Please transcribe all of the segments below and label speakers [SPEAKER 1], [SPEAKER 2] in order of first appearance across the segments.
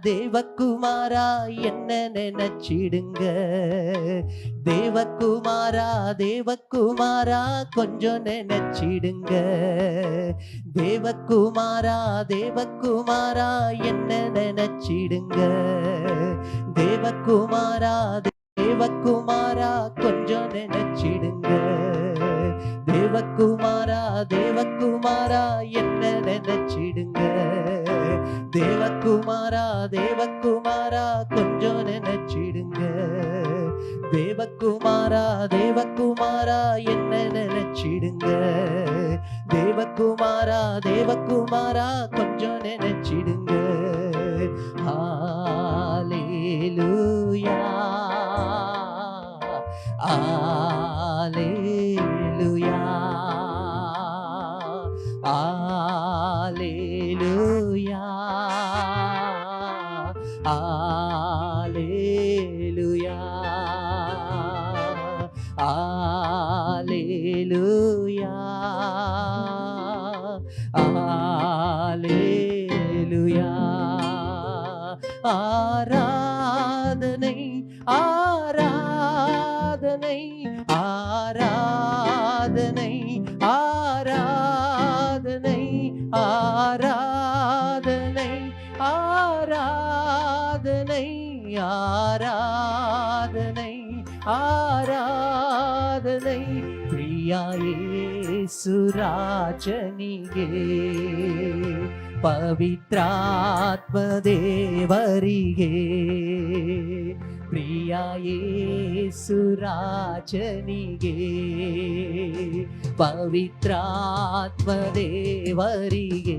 [SPEAKER 1] தேவகுமாரா என்ன நினைச்சிடுங்க. தேவகுமாரா தேவகுமாரா கொஞ்சம் நினைச்சிடுங்க. தேவகுமாரா தேவகுமாரா என்ன நினைச்சிடுங்க. தேவகுமாரா தேவகுமாரா கொஞ்சம் நினைச்சிடுங்க. தேவகுமாரா தேவகுமாரா என்ன நினைச்சிடுங்க. தேவகுமாரா தேவகுமாரா கொஞ்சம் நினைச்சிடுங்க. தேவகுமாரா தேவகுமாரா என்ன நினைச்சிடுங்க. தேவகுமாரா தேவகுமாரா கொஞ்சம் நினைச்சிடுங்க. ஹல்லேலூயா ஹல்லேலூயா ஹல்லேலூயா ஹல்லேலூயா ஹல்லேலூயா ஹல்லேலூயா. ஆராதனை ஆராதனை ஆராதனை ஆராதனை ஆராதனை ஆராதனை ஆராதனை ஆராதனை பிரியா ಯೇಸುರಾಜನಿಗೆ ಪವಿತ್ರಾತ್ಮ ದೇವರಿಗೆ ಪ್ರಿಯ ಯೇಸುರಾಜನಿಗೆ ಪವಿತ್ರಾತ್ಮ ದೇವರಿಗೆ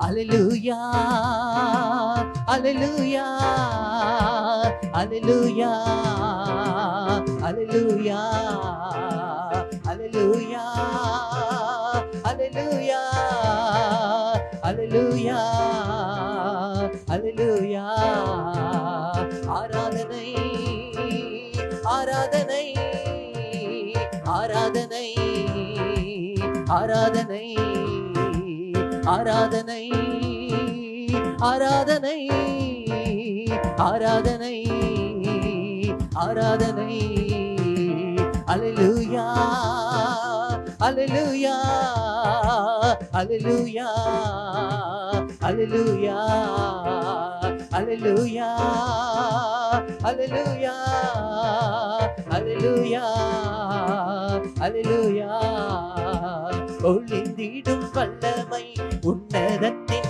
[SPEAKER 1] அல்லேலூயா அல்லேலூயா அல்லேலூயா அல்லேலூயா அல்லேலூயா அல்லேலூயா அல்லேலூயா அல்லேலூயா. ஆராதனை ஆராதனை ஆராதனை ஆராதனை ஆராதனை ஆராதனை ஆராதனை ஆராதனை. அல்லேலூயா அல்லேலூயா அல்லேலூயா அல்லேலூயா அல்லேலூயா அல்லேலூயா அல்லேலூயா அல்லேலூயா. ஒளிந்திடும் வல்லமை உன்னதத்தின்